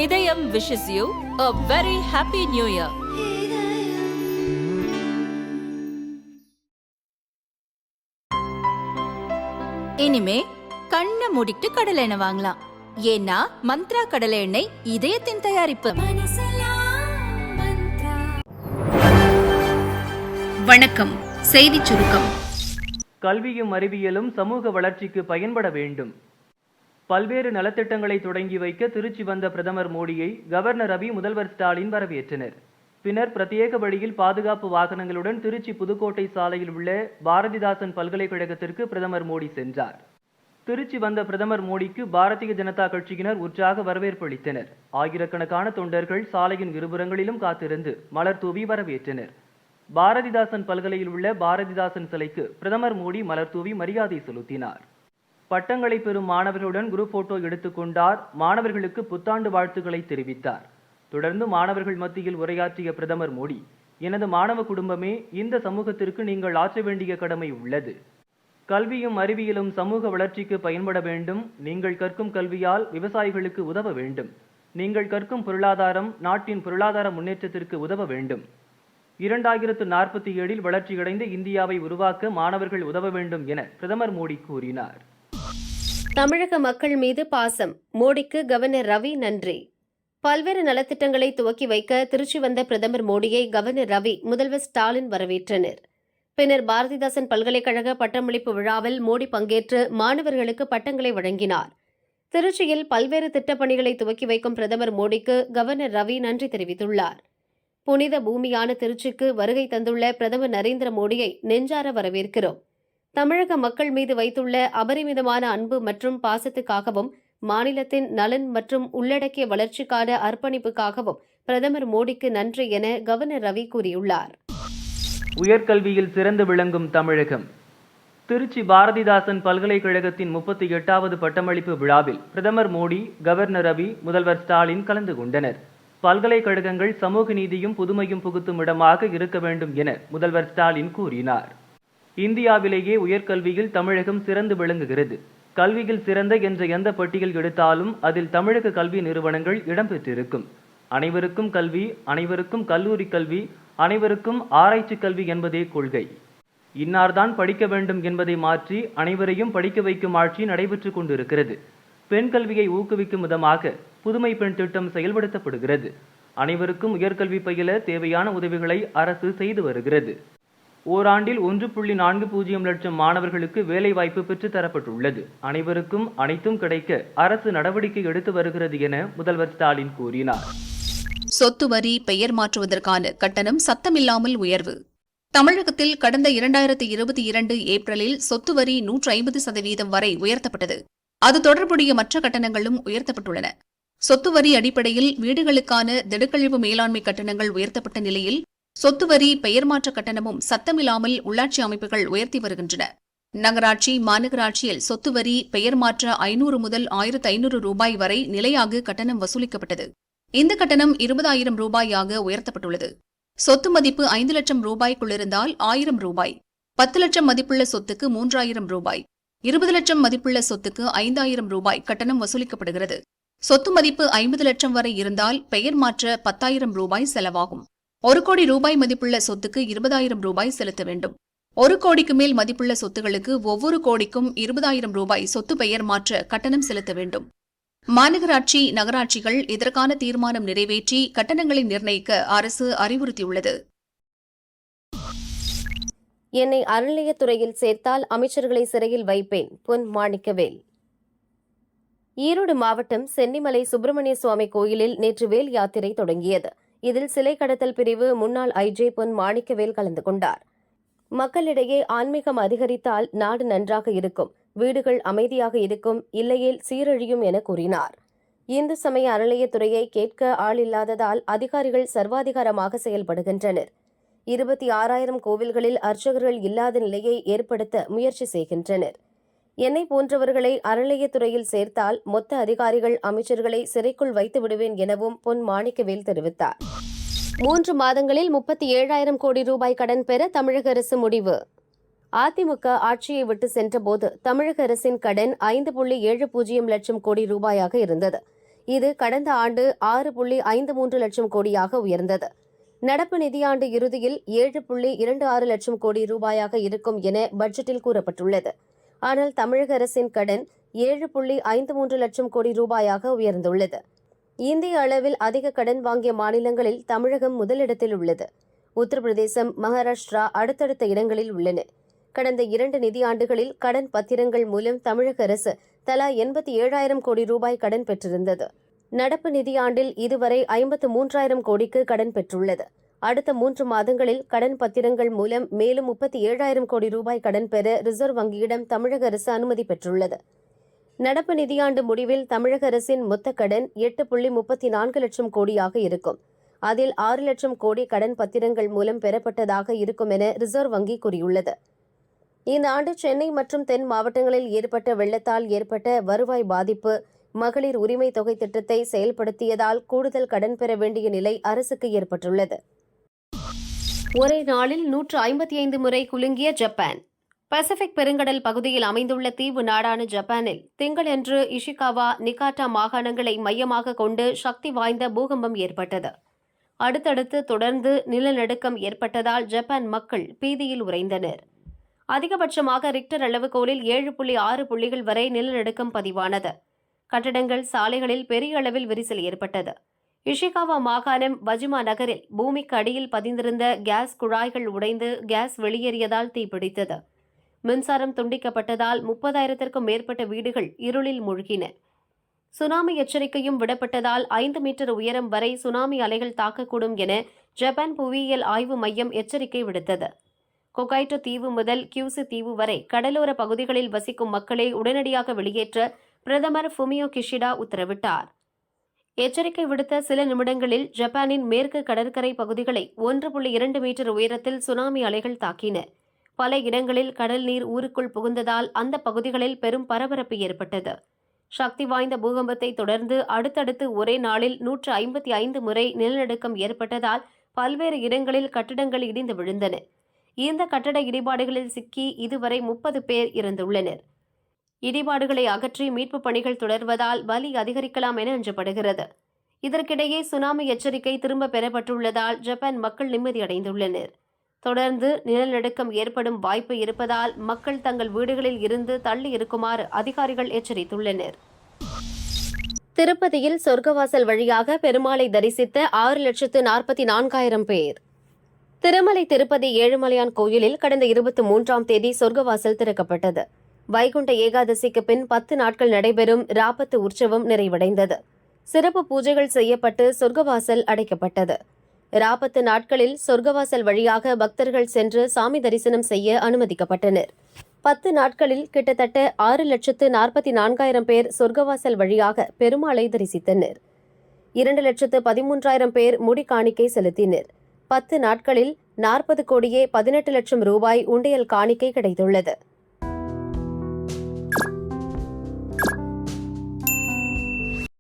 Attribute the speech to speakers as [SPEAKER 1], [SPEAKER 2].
[SPEAKER 1] இதயம் wishes you a very happy new year. இனிமே கண்ணை மூடிட்டு கடலை எண்ணெய் வாங்கலாம். ஏன்னா மந்த்ரா கடலை எண்ணெய் இதயத்தின் தயாரிப்பு.
[SPEAKER 2] வணக்கம். செய்திச் சுருக்கம்.
[SPEAKER 3] கல்வியும் அறிவியலும் சமூக வளர்ச்சிக்கு பயன்பட வேண்டும். பல்வேறு நலத்திட்டங்களை தொடங்கி வைக்க திருச்சி வந்த பிரதமர் மோடியை கவர்னர் ரவி, முதல்வர் ஸ்டாலின் வரவேற்றனர். பின்னர் பிரத்யேக வழியில் பாதுகாப்பு வாகனங்களுடன் திருச்சி புதுக்கோட்டை சாலையில் உள்ள பாரதிதாசன் பல்கலைக்கழகத்திற்கு பிரதமர் மோடி சென்றார். திருச்சி வந்த பிரதமர் மோடிக்கு பாரதிய ஜனதா கட்சியினர் உற்சாக வரவேற்பு அளித்தனர். ஆயிரக்கணக்கான தொண்டர்கள் சாலையின் இருபுறங்களிலும் காத்திருந்து மலர் தூவி வரவேற்றனர். பாரதிதாசன் பல்கலையில் உள்ள பாரதிதாசன் சிலைக்கு பிரதமர் மோடி மலர் தூவி மரியாதை செலுத்தினார். பட்டங்களை பெறும் மாணவர்களுடன் குரூப் போட்டோ எடுத்துக்கொண்டார். மாணவர்களுக்கு புத்தாண்டு வாழ்த்துக்களை தெரிவித்தார். தொடர்ந்து மாணவர்கள் மத்தியில் உரையாற்றிய பிரதமர் மோடி, எனது மாணவ குடும்பமே, இந்த சமூகத்திற்கு நீங்கள் ஆற்ற வேண்டிய கடமை உள்ளது. கல்வியும் அறிவியலும் சமூக வளர்ச்சிக்கு பயன்பட வேண்டும். நீங்கள் கற்கும் கல்வியால் விவசாயிகளுக்கு உதவ வேண்டும். நீங்கள் கற்கும் பொருளாதாரம் நாட்டின் பொருளாதார முன்னேற்றத்திற்கு உதவ வேண்டும். 2047 வளர்ச்சியடைந்த இந்தியாவை உருவாக்க மாணவர்கள் உதவ வேண்டும் என பிரதமர் மோடி கூறினார்.
[SPEAKER 4] தமிழக மக்கள் மீது பாசம். மோடிக்கு கவர்னர் ரவி நன்றி. பல்வேறு நலத்திட்டங்களை துவக்கி வைக்க திருச்சி வந்த பிரதமர் மோடியை கவர்னர் ரவி, முதல்வர் ஸ்டாலின் வரவேற்றனர். பின்னர் பாரதிதாசன் பல்கலைக்கழக பட்டமளிப்பு விழாவில் மோடி பங்கேற்று மாணவர்களுக்கு பட்டங்களை வழங்கினார். திருச்சியில் பல்வேறு திட்டப்பணிகளை துவக்கி வைக்கும் பிரதமர் மோடிக்கு கவர்னர் ரவி நன்றி தெரிவித்துள்ளார். புனித பூமியான திருச்சிக்கு வருகை தந்துள்ள பிரதமர் நரேந்திர மோடியை நெஞ்சார வரவேற்கிறோம். தமிழக மக்கள் மீது வைத்துள்ள அபரிமிதமான அன்பு மற்றும் பாசத்துக்காகவும் மாநிலத்தின் நலன் மற்றும் உள்ளடக்கிய வளர்ச்சிக்கான அர்ப்பணிப்புக்காகவும் பிரதமர் மோடிக்கு நன்றி என கவர்னர் ரவி கூறியுள்ளார்.
[SPEAKER 3] உயர்கல்வியில் சிறந்து விளங்கும் தமிழகம். திருச்சி பாரதிதாசன் பல்கலைக்கழகத்தின் 38வது பட்டமளிப்பு விழாவில் பிரதமர் மோடி, கவர்னர் ரவி, முதல்வர் ஸ்டாலின் கலந்து கொண்டனர். பல்கலைக்கழகங்கள் சமூக நீதியும் புதுமையும் புகுத்தும் இடமாக இருக்க வேண்டும் என முதல்வர் ஸ்டாலின் கூறினார். இந்தியாவிலேயே உயர்கல்வியில் தமிழகம் சிறந்து விளங்குகிறது. கல்வியில் சிறந்த என்ற எந்த பட்டியல் எடுத்தாலும் அதில் தமிழக கல்வி நிறுவனங்கள் இடம்பெற்றிருக்கும். அனைவருக்கும் கல்வி, அனைவருக்கும் கல்லூரி கல்வி, அனைவருக்கும் ஆராய்ச்சி கல்வி என்பதே கொள்கை. இன்னார்தான் படிக்க வேண்டும் என்பதை மாற்றி அனைவரையும் படிக்க வைக்கும் ஆட்சி நடைபெற்றுக் கொண்டிருக்கிறது. பெண் கல்வியை ஊக்குவிக்கும் விதமாக புதுமை பெண் திட்டம் செயல்படுத்தப்படுகிறது. அனைவருக்கும் உயர்கல்வி பயில தேவையான உதவிகளை அரசு செய்து வருகிறது. ஓராண்டில் 1.40 லட்சம் மாணவர்களுக்கு வேலைவாய்ப்பு பெற்றுத் தரப்பட்டுள்ளது. அனைவருக்கும் அனைத்தும் கிடைக்க அரசு நடவடிக்கை எடுத்து வருகிறது என முதல்வர் ஸ்டாலின் கூறினார்.
[SPEAKER 2] சொத்து வரி பெயர் மாற்றுவதற்கான கட்டணம் சத்தமில்லாமல் உயர்வு. தமிழகத்தில் கடந்த 2022 ஏப்ரலில் சொத்து வரி 150% வரை உயர்த்தப்பட்டது. அது தொடர்புடைய மற்ற கட்டணங்களும் உயர்த்தப்பட்டுள்ளன. சொத்து வரி அடிப்படையில் வீடுகளுக்கான திடக்கழிவு மேலாண்மை கட்டணங்கள் உயர்த்தப்பட்ட நிலையில் சொத்து வரி பெயர் மாற்ற கட்டணமும் சத்தமில்லாமல் உள்ளாட்சி அமைப்புகள் உயர்த்தி வருகின்றன. நகராட்சி, மாநகராட்சியில் சொத்து வரி பெயர் மாற்ற 500 முதல் 1500 ரூபாய் வரை நிலையாக கட்டணம் வசூலிக்கப்பட்டது. இந்த கட்டணம் 20,000 ரூபாயாக உயர்த்தப்பட்டுள்ளது. சொத்து மதிப்பு 5 லட்சம் ரூபாய்க்குள்ளிருந்தால் 1000 ரூபாய், 10 லட்சம் மதிப்புள்ள சொத்துக்கு 3000 ரூபாய், 20 லட்சம் மதிப்புள்ள சொத்துக்கு 5000 ரூபாய் கட்டணம் வசூலிக்கப்படுகிறது. சொத்து மதிப்பு 50 லட்சம் வரை இருந்தால் பெயர் மாற்ற 10,000 ரூபாய் செலவாகும். 1 கோடி ரூபாய் மதிப்புள்ள சொத்துக்கு 20,000 ரூபாய் செலுத்த வேண்டும். 1 கோடிக்கு மேல் மதிப்புள்ள சொத்துகளுக்கு ஒவ்வொரு கோடிக்கும் 20,000 ரூபாய் சொத்து பெயர் மாற்ற கட்டணம் செலுத்த வேண்டும். மாநகராட்சி, நகராட்சிகள் இதற்கான தீர்மானம் நிறைவேற்றி கட்டணங்களை நிர்ணயிக்க அரசு அறிவுறுத்தியுள்ளது.
[SPEAKER 4] என்னை அறநிலையத்துறையில் சேர்த்தால் அமைச்சர்களை சிறையில் வைப்பேன். பொன் மாணிக்கவேல். ஈரோடு மாவட்டம் சென்னிமலை சுப்பிரமணிய சுவாமி கோயிலில் நேற்று வேல் யாத்திரை தொடங்கியது. இதில் சிலை கடத்தல் பிரிவு முன்னாள் ஐஜே பொன் மாணிக்கவேல் கலந்து கொண்டார். மக்களிடையே ஆன்மீகம் அதிகரித்தால் நாடு நன்றாக இருக்கும், வீடுகள் அமைதியாக இருக்கும், இல்லையேல் சீரழியும் என கூறினார். இந்து சமய அறநிலையத்துறையை கேட்க ஆள் இல்லாததால் அதிகாரிகள் சர்வாதிகாரமாக செயல்படுகின்றனர். 26,000 கோவில்களில் அர்ச்சகர்கள் இல்லாத நிலையை ஏற்படுத்த முயற்சி செய்கின்றனர். என்னை போன்றவர்களை அறநிலையத்துறையில் சேர்த்தால் மொத்த அதிகாரிகள், அமைச்சர்களை சிறைக்குள் வைத்து விடுவேன் எனவும் பொன் மாணிக்கவேல் தெரிவித்தார். 3 மாதங்களில் 37,000 கோடி ரூபாய் கடன் பெற தமிழக அரசு முடிவு. அதிமுக ஆட்சியை விட்டு சென்றபோது தமிழக அரசின் கடன் 5.70 லட்சம் கோடி ரூபாயாக இருந்தது. இது கடந்த ஆண்டு 6.53 லட்சம் கோடியாக உயர்ந்தது. நடப்பு நிதியாண்டு இறுதியில் 7.26 லட்சம் கோடி ரூபாயாக இருக்கும் என பட்ஜெட்டில் கூறப்பட்டுள்ளது. ஆனால் தமிழக அரசின் கடன் 7.53 லட்சம் கோடி ரூபாயாக உயர்ந்துள்ளது. இந்திய அளவில் அதிக கடன் வாங்கிய மாநிலங்களில் தமிழகம் முதலிடத்தில் உள்ளது. உத்தரப்பிரதேசம், மகாராஷ்டிரா அடுத்தடுத்த இடங்களில் உள்ளன. கடந்த 2 நிதியாண்டுகளில் கடன் பத்திரங்கள் மூலம் தமிழக அரசு தலா 87,000 கோடி ரூபாய் கடன் பெற்றிருந்தது. நடப்பு நிதியாண்டில் இதுவரை 53,000 கோடிக்கு கடன் பெற்றுள்ளது. அடுத்த 3 மாதங்களில் கடன் பத்திரங்கள் மூலம் மேலும் 37,000 கோடி ரூபாய் கடன் பெற ரிசர்வ் வங்கியிடம் தமிழக அரசு அனுமதி பெற்றுள்ளது. நடப்பு நிதியாண்டு முடிவில் தமிழக அரசின் மொத்த கடன் 8.34 லட்சம் கோடியாக இருக்கும். அதில் 6 லட்சம் கோடி கடன் பத்திரங்கள் மூலம் பெறப்பட்டதாக இருக்கும் என ரிசர்வ் வங்கி கூறியுள்ளது. இந்த ஆண்டு சென்னை மற்றும் தென் மாவட்டங்களில் ஏற்பட்ட வெள்ளத்தால் ஏற்பட்ட வருவாய் பாதிப்பு, மகளிர் உரிமை தொகை திட்டத்தை செயல்படுத்தியதால் கூடுதல் கடன் பெற வேண்டிய நிலை அரசுக்கு ஏற்பட்டுள்ளது. ஒரே நாளில் 155 முறை குலுங்கிய ஜப்பான். பசிபிக் பெருங்கடல் பகுதியில் அமைந்துள்ள தீவு நாடான ஜப்பானில் திங்களன்று இஷிகாவா, நிகாட்டா மாகாணங்களை மையமாக கொண்டு சக்தி வாய்ந்த பூகம்பம் ஏற்பட்டது. அடுத்தடுத்து தொடர்ந்து நிலநடுக்கம் ஏற்பட்டதால் ஜப்பான் மக்கள் பீதியில் உறைந்தனர். அதிகபட்சமாக ரிக்டர் அளவுகோலில் 7.6 புள்ளிகள் வரை நிலநடுக்கம் பதிவானது. கட்டடங்கள், சாலைகளில் பெரிய அளவில் விரிசல் ஏற்பட்டது. இஷிகாவா மாகாணம் வஜிமா நகரில் பூமிக்கு அடியில் பதிந்திருந்த கேஸ் குழாய்கள் உடைந்து கேஸ் வெளியேறியதால் தீப்பிடித்தது. மின்சாரம் துண்டிக்கப்பட்டதால் 30,000க்கும் மேற்பட்ட வீடுகள் இருளில் மூழ்கின. சுனாமி எச்சரிக்கையும் விடப்பட்டதால் 5 மீட்டர் உயரம் வரை சுனாமி அலைகள் தாக்கக்கூடும் என ஜப்பான் புவியியல் ஆய்வு மையம் எச்சரிக்கை விடுத்தது. கொகைட்டோ தீவு முதல் கியூசு தீவு வரை கடலோர பகுதிகளில் வசிக்கும் மக்களை உடனடியாக வெளியேற்ற பிரதமர் ஃபுமியோ கிஷிடா உத்தரவிட்டார். எச்சரிக்கை விடுத்த சில நிமிடங்களில் ஜப்பானின் மேற்கு கடற்கரை பகுதிகளை 1.2 மீட்டர் உயரத்தில் சுனாமி அலைகள் தாக்கின. பல இடங்களில் கடல் நீர் ஊருக்குள் புகுந்ததால் அந்த பகுதிகளில் பெரும் பரபரப்பு ஏற்பட்டது. சக்தி வாய்ந்த பூகம்பத்தை தொடர்ந்து அடுத்தடுத்து ஒரே நாளில் 155 முறை நிலநடுக்கம் ஏற்பட்டதால் பல்வேறு இடங்களில் கட்டடங்கள் இடிந்து விழுந்தன. இந்த கட்டட இடிபாடுகளில் சிக்கி இதுவரை 30 பேர் இறந்துள்ளனர். இடிபாடுகளை அகற்றி மீட்புப் பணிகள் தொடர்வதால் பலி அதிகரிக்கலாம் என அஞ்சப்படுகிறது. இதற்கிடையே சுனாமி எச்சரிக்கை திரும்ப பெறப்பட்டுள்ளதால் ஜப்பான் மக்கள் நிம்மதியடைந்துள்ளனர். தொடர்ந்து நிலநடுக்கம் ஏற்படும் வாய்ப்பு இருப்பதால் மக்கள் தங்கள் வீடுகளில் இருந்து தள்ளி இருக்குமாறு அதிகாரிகள் எச்சரித்துள்ளனர். திருப்பதியில் சொர்க்கவாசல் வழியாக பெருமாளை தரிசித்த 6,44,000 பேர். திருமலை திருப்பதி ஏழுமலையான் கோயிலில் கடந்த 23ஆம் தேதி சொர்க்கவாசல் திறக்கப்பட்டது. வைகுண்ட ஏகாதசிக்கு பின் 10 நாட்கள் நடைபெறும் ராபத்து உற்சவம் நிறைவடைந்தது. சிறப்பு பூஜைகள் செய்யப்பட்டு சொர்க்கவாசல் அடைக்கப்பட்டது. ராபத்து நாட்களில் சொர்க்கவாசல் வழியாக பக்தர்கள் சென்று சாமி தரிசனம் செய்ய அனுமதிக்கப்பட்டனர். 10 நாட்களில் கிட்டத்தட்ட 6,44,000 பேர் சொர்க்கவாசல் வழியாக பெருமாளை தரிசித்தனர். 2,13,000 பேர் முடி காணிக்கை செலுத்தினர். 10 நாட்களில் 40 கோடியே 18 லட்சம் ரூபாய் உண்டியல் காணிக்கை கிடைத்துள்ளது.